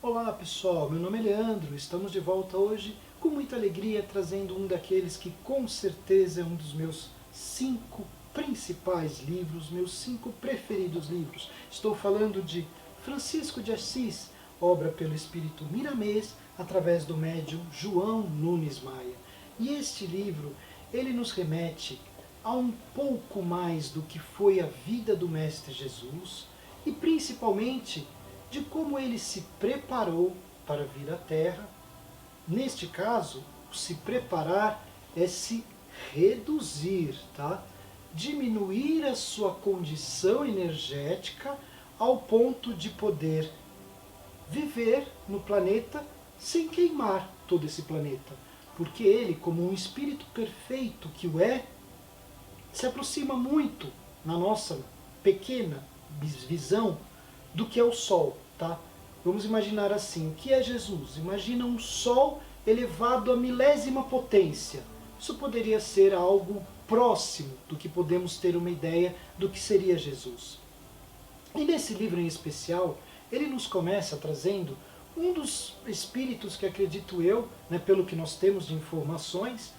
Olá pessoal, meu nome é Leandro, estamos de volta hoje com muita alegria trazendo um daqueles que com certeza é um dos meus 5 principais livros, meus 5 preferidos livros. Estou falando de Francisco de Assis, obra pelo espírito Miramês, através do médium João Nunes Maia. E este livro, ele nos remete a um pouco mais do que foi a vida do Mestre Jesus e principalmente de como ele se preparou para vir à Terra. Neste caso, se preparar é se reduzir, tá? Diminuir a sua condição energética ao ponto de poder viver no planeta sem queimar todo esse planeta. Porque ele, como um espírito perfeito que o é, se aproxima muito, na nossa pequena visão, do que é o Sol, tá? Vamos imaginar assim, o que é Jesus? Imagina um Sol elevado à milésima potência. Isso poderia ser algo próximo do que podemos ter uma ideia do que seria Jesus. E nesse livro em especial, ele nos começa trazendo um dos espíritos que acredito eu, pelo que nós temos de informações,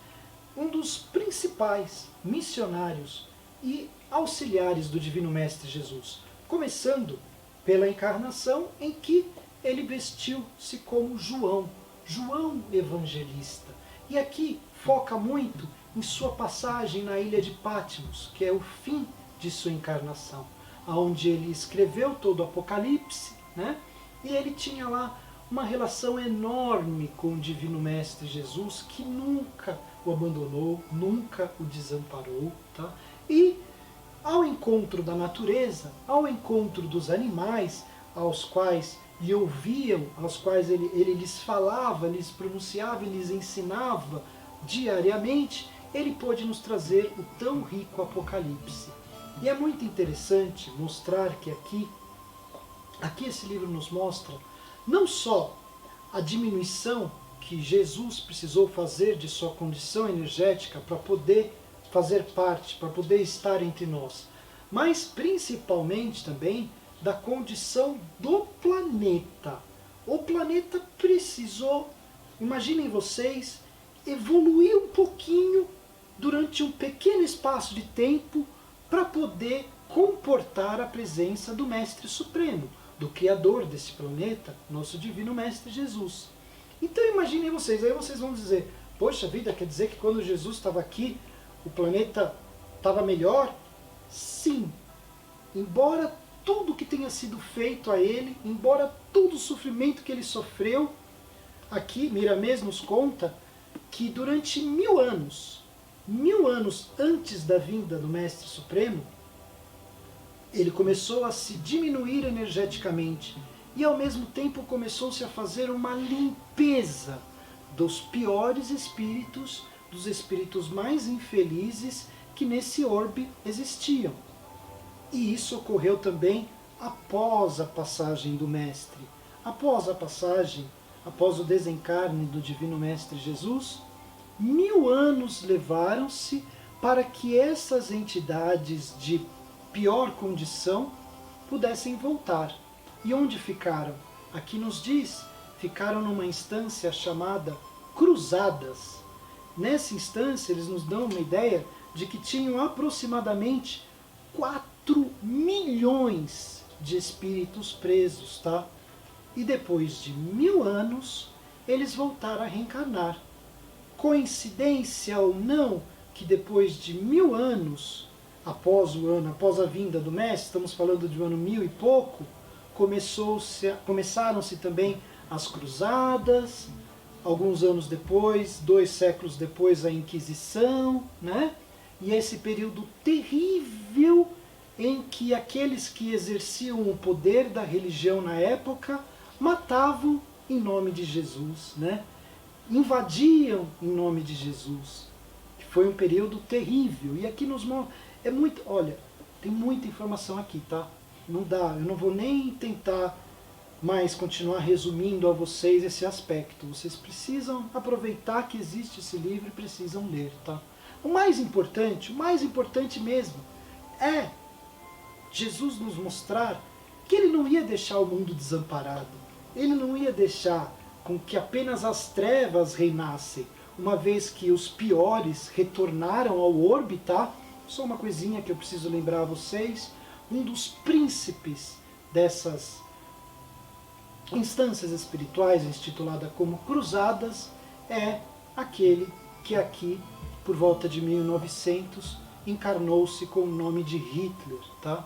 um dos principais missionários e auxiliares do Divino Mestre Jesus, começando pela encarnação em que ele vestiu-se como João Evangelista. E aqui foca muito em sua passagem na ilha de Patmos, que é o fim de sua encarnação, onde ele escreveu todo o Apocalipse, e ele tinha lá uma relação enorme com o Divino Mestre Jesus, que nunca o abandonou, nunca o desamparou, tá? E ao encontro da natureza, ao encontro dos animais, aos quais lhe ouviam, aos quais ele lhes falava, lhes pronunciava e lhes ensinava diariamente, ele pôde nos trazer o tão rico Apocalipse. E é muito interessante mostrar que aqui esse livro nos mostra não só a diminuição que Jesus precisou fazer de sua condição energética para poder fazer parte, para poder estar entre nós, mas principalmente também da condição do planeta. O planeta precisou, imaginem vocês, evoluir um pouquinho durante um pequeno espaço de tempo para poder comportar a presença do Mestre Supremo, do Criador desse planeta, nosso Divino Mestre Jesus. Então imaginem vocês, aí vocês vão dizer, poxa vida, quer dizer que quando Jesus estava aqui, o planeta estava melhor? Sim. Embora tudo que tenha sido feito a ele, embora todo o sofrimento que ele sofreu, aqui Miramês nos conta que durante 1000 anos antes da vinda do Mestre Supremo, ele começou a se diminuir energeticamente e ao mesmo tempo começou-se a fazer uma limpeza dos piores espíritos, dos espíritos mais infelizes que nesse orbe existiam. E isso ocorreu também após a passagem do Mestre. Após a passagem, após o desencarne do Divino Mestre Jesus, 1000 anos levaram-se para que essas entidades de pior condição pudessem voltar. E onde ficaram? Aqui nos diz, ficaram numa instância chamada Cruzadas. Nessa instância eles nos dão uma ideia de que tinham aproximadamente 4 milhões de espíritos presos, tá? E depois de 1000 anos, eles voltaram a reencarnar. Coincidência ou não que depois de 1000 anos, após a vinda do Mestre, estamos falando de um ano 1000 e pouco, começaram-se também as cruzadas, alguns anos depois, 2 séculos depois, a Inquisição, E esse período terrível em que aqueles que exerciam o poder da religião na época matavam em nome de Jesus, Invadiam em nome de Jesus. Foi um período terrível. E aqui nos mostra, olha, tem muita informação aqui, tá? Não dá, eu não vou nem tentar mais continuar resumindo a vocês esse aspecto. Vocês precisam aproveitar que existe esse livro e precisam ler, tá? O mais importante mesmo, é Jesus nos mostrar que ele não ia deixar o mundo desamparado. ele não ia deixar com que apenas as trevas reinassem, uma vez que os piores retornaram ao orbe, tá? Só uma coisinha que eu preciso lembrar a vocês, um dos príncipes dessas instâncias espirituais, intitulada como Cruzadas, é aquele que aqui, por volta de 1900, encarnou-se com o nome de Hitler, tá?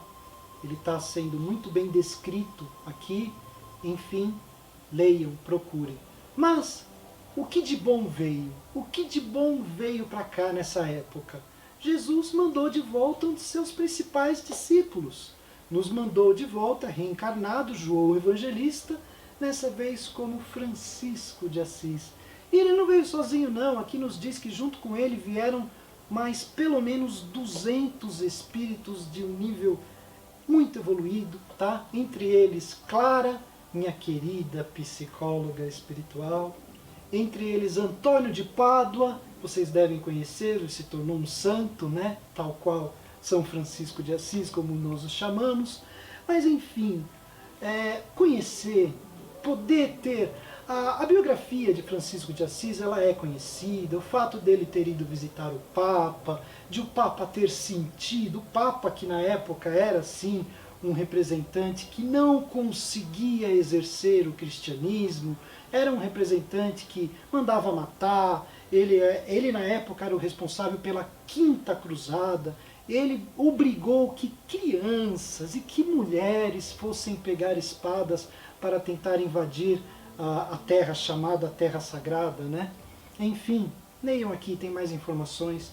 Ele está sendo muito bem descrito aqui, enfim, leiam, procurem. Mas, o que de bom veio? O que de bom veio para cá nessa época? Jesus mandou de volta um de seus principais discípulos. Nos mandou de volta, reencarnado, João Evangelista, nessa vez como Francisco de Assis. E ele não veio sozinho não, aqui nos diz que junto com ele vieram mais pelo menos 200 espíritos de um nível muito evoluído, tá? Entre eles Clara, minha querida psicóloga espiritual, entre eles Antônio de Pádua, vocês devem conhecer, ele se tornou um santo, né? Tal qual São Francisco de Assis, como nós o chamamos. Mas enfim, conhecer, poder ter... A biografia de Francisco de Assis, ela é conhecida, o fato dele ter ido visitar o Papa, de o Papa ter sentido, o Papa que na época era sim um representante que não conseguia exercer o cristianismo, era um representante que mandava matar, ele na época era o responsável pela Quinta Cruzada, ele obrigou que crianças e que mulheres fossem pegar espadas para tentar invadir a terra chamada Terra Sagrada, né? Enfim, leiam aqui, tem mais informações.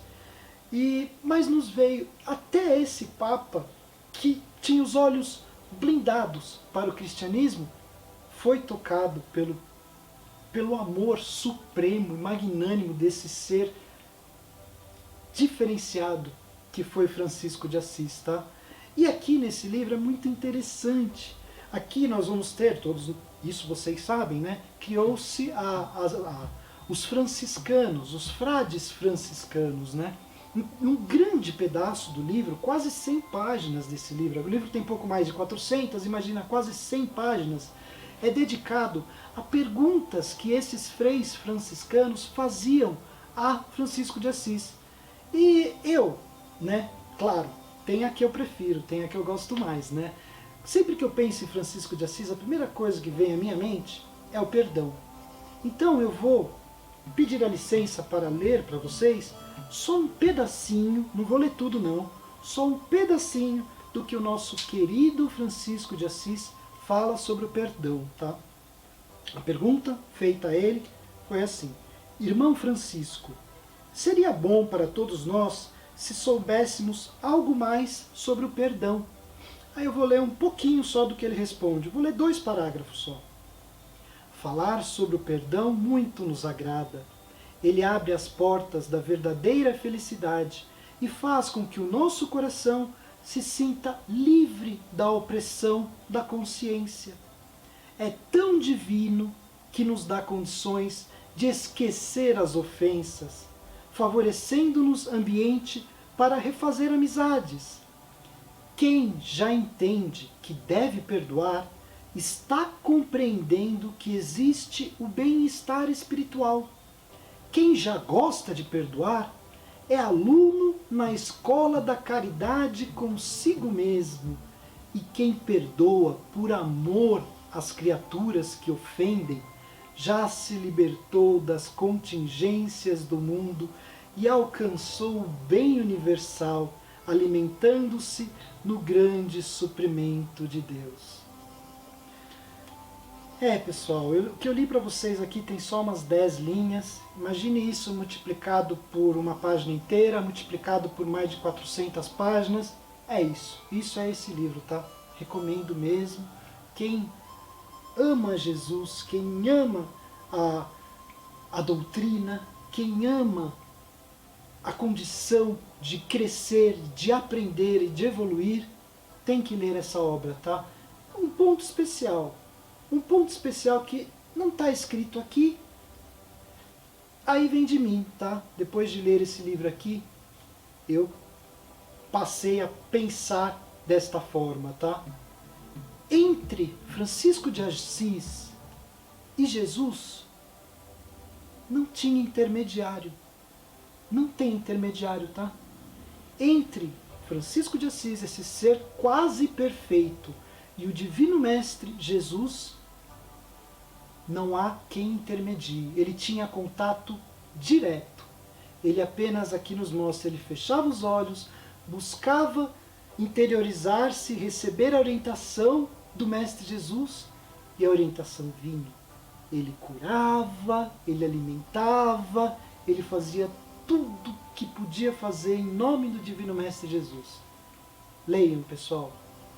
Mas nos veio até esse Papa, que tinha os olhos blindados para o cristianismo, foi tocado pelo amor supremo e magnânimo desse ser diferenciado que foi Francisco de Assis, tá? E aqui nesse livro é muito interessante. Aqui nós vamos ter, todos isso vocês sabem, né? Criou-se os franciscanos, os frades franciscanos, né? Um grande pedaço do livro, quase 100 páginas desse livro, o livro tem pouco mais de 400, imagina, quase 100 páginas, é dedicado a perguntas que esses freis franciscanos faziam a Francisco de Assis. E eu, né, claro, tem a que eu prefiro, tem a que eu gosto mais, né? Sempre que eu penso em Francisco de Assis, a primeira coisa que vem à minha mente é o perdão. Então eu vou pedir a licença para ler para vocês só um pedacinho, não vou ler tudo não, só um pedacinho do que o nosso querido Francisco de Assis fala sobre o perdão, tá? A pergunta feita a ele foi assim: Irmão Francisco, seria bom para todos nós se soubéssemos algo mais sobre o perdão. Aí eu vou ler um pouquinho só do que ele responde, vou ler 2 parágrafos só. Falar sobre o perdão muito nos agrada. Ele abre as portas da verdadeira felicidade e faz com que o nosso coração se sinta livre da opressão da consciência. É tão divino que nos dá condições de esquecer as ofensas, favorecendo-nos ambiente para refazer amizades. Quem já entende que deve perdoar, está compreendendo que existe o bem-estar espiritual. Quem já gosta de perdoar, é aluno na escola da caridade consigo mesmo. E quem perdoa por amor às criaturas que ofendem, já se libertou das contingências do mundo e alcançou o bem universal, alimentando-se no grande suprimento de Deus. Pessoal, o que eu li para vocês aqui tem só umas 10 linhas. Imagine isso multiplicado por uma página inteira, multiplicado por mais de 400 páginas. É isso. Isso é esse livro, tá? Recomendo mesmo. Quem ama Jesus, quem ama a doutrina, quem ama a condição de crescer, de aprender e de evoluir, tem que ler essa obra, tá? Um ponto especial que não está escrito aqui, aí vem de mim, tá? Depois de ler esse livro aqui, eu passei a pensar desta forma, tá? Entre Francisco de Assis E Jesus não tinha intermediário. Não tem intermediário, tá? Entre Francisco de Assis, esse ser quase perfeito, e o Divino Mestre Jesus, não há quem intermedie. Ele tinha contato direto. Ele apenas aqui nos mostra, ele fechava os olhos, buscava interiorizar-se, receber a orientação do Mestre Jesus, e a orientação vinha. Ele curava, ele alimentava, ele fazia tudo que podia fazer em nome do Divino Mestre Jesus. Leiam, pessoal,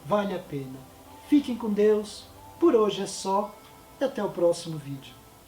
vale a pena. Fiquem com Deus, por hoje é só, e até o próximo vídeo.